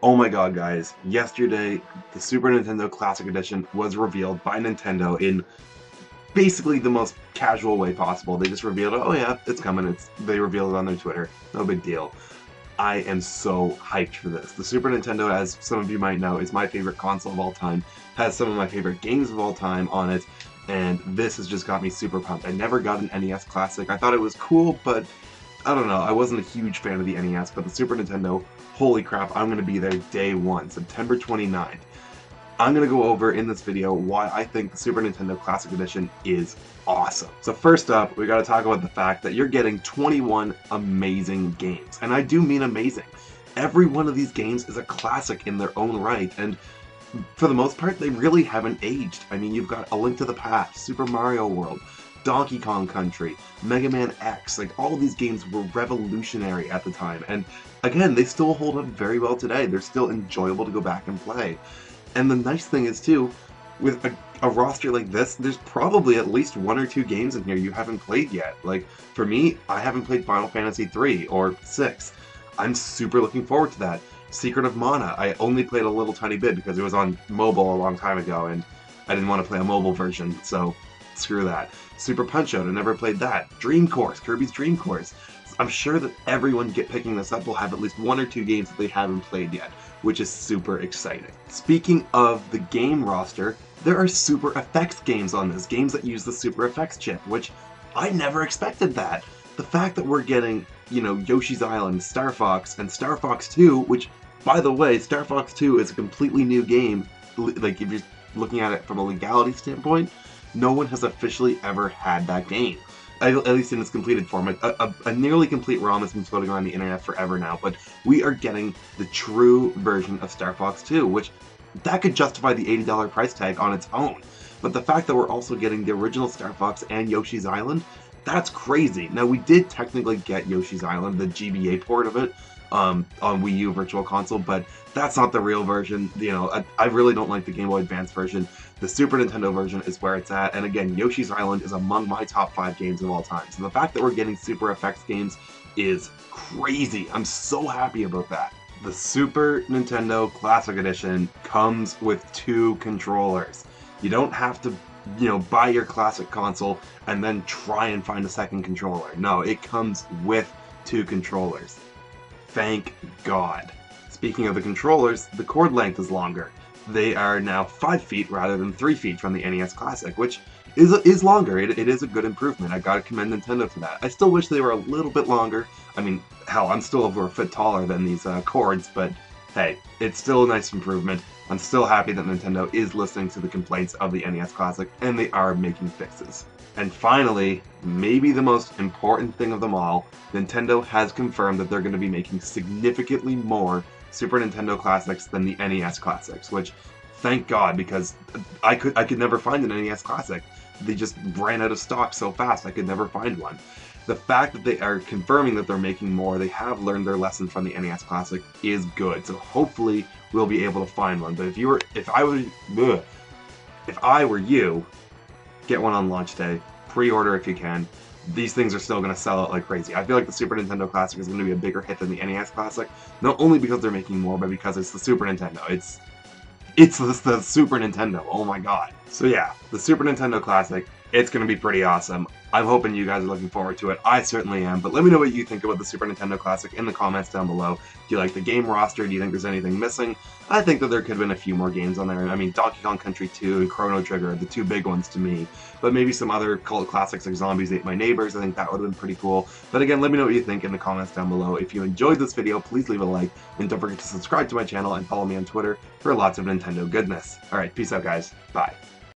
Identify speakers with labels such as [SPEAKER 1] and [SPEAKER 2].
[SPEAKER 1] Oh my god, guys. Yesterday, the Super Nintendo Classic Edition was revealed by Nintendo in basically the most casual way possible. They just revealed, oh yeah, it's coming. They revealed it on their Twitter. No big deal. I am so hyped for this. The Super Nintendo, as some of you might know, is my favorite console of all time, has some of my favorite games of all time on it, and this has just got me super pumped. I never got an NES Classic. I thought it was cool, but I don't know. I wasn't a huge fan of the NES, but the Super Nintendo, holy crap, I'm going to be there day one, September 29th. I'm going to go over in this video why I think the Super Nintendo Classic Edition is awesome. So first up, we got to talk about the fact that you're getting 21 amazing games. And I do mean amazing. Every one of these games is a classic in their own right, and for the most part, they really haven't aged. I mean, you've got A Link to the Past, Super Mario World, Donkey Kong Country, Mega Man X, like all of these games were revolutionary at the time, and again, they still hold up very well today. They're still enjoyable to go back and play. And the nice thing is too, with a roster like this, there's probably at least one or two games in here you haven't played yet. Like, for me, I haven't played Final Fantasy 3 or 6. I'm super looking forward to that. Secret of Mana, I only played a little tiny bit because it was on mobile a long time ago, and I didn't want to play a mobile version, so screw that. Super Punch-Out, I never played that. Dream Course, Kirby's Dream Course. I'm sure that everyone picking this up will have at least one or two games that they haven't played yet, which is super exciting. Speaking of the game roster, there are Super Effects games on this, games that use the Super Effects chip, which I never expected that. The fact that we're getting, you know, Yoshi's Island, Star Fox, and Star Fox 2, which, by the way, Star Fox 2 is a completely new game, like if you're looking at it from a legality standpoint, no one has officially ever had that game. At least in its completed form. A nearly complete ROM has been floating around the internet forever now, but we are getting the true version of Star Fox 2, which that could justify the $80 price tag on its own. But the fact that we're also getting the original Star Fox and Yoshi's Island, that's crazy. Now, we did technically get Yoshi's Island, the GBA port of it, on Wii U Virtual Console, but that's not the real version. You know, I really don't like the Game Boy Advance version. The Super Nintendo version is where it's at, and again, Yoshi's Island is among my top 5 games of all time. So the fact that we're getting Super Effects games is crazy. I'm so happy about that. The Super Nintendo Classic Edition comes with 2 controllers. You don't have to, you know, buy your classic console and then try and find a second controller. No, it comes with 2 controllers. Thank God. Speaking of the controllers, the cord length is longer. They are now 5 feet rather than 3 feet from the NES Classic, which is longer. It is a good improvement. I gotta commend Nintendo for that. I still wish they were a little bit longer. I mean, hell, I'm still over a foot taller than these cords, but hey, it's still a nice improvement. I'm still happy that Nintendo is listening to the complaints of the NES Classic, and they are making fixes. And finally, maybe the most important thing of them all, Nintendo has confirmed that they're going to be making significantly more Super Nintendo Classics than the NES Classics, which, thank God, because I could never find an NES Classic. They just ran out of stock so fast, I could never find one. The fact that they are confirming that they're making more, they have learned their lesson from the NES Classic, is good. So hopefully we'll be able to find one. But if I were you, get one on launch day, pre-order if you can. These things are still going to sell out like crazy. I feel like the Super Nintendo Classic is going to be a bigger hit than the NES Classic, not only because they're making more, but because it's the Super Nintendo. It's the Super Nintendo, oh my god. So yeah, the Super Nintendo Classic, it's going to be pretty awesome. I'm hoping you guys are looking forward to it. I certainly am, but let me know what you think about the Super Nintendo Classic in the comments down below. Do you like the game roster? Do you think there's anything missing? I think that there could have been a few more games on there. I mean, Donkey Kong Country 2 and Chrono Trigger are the 2 big ones to me, but maybe some other cult classics like Zombies Ate My Neighbors, I think that would have been pretty cool. But again, let me know what you think in the comments down below. If you enjoyed this video, please leave a like, and don't forget to subscribe to my channel and follow me on Twitter for lots of Nintendo goodness. Alright, peace out guys. Bye.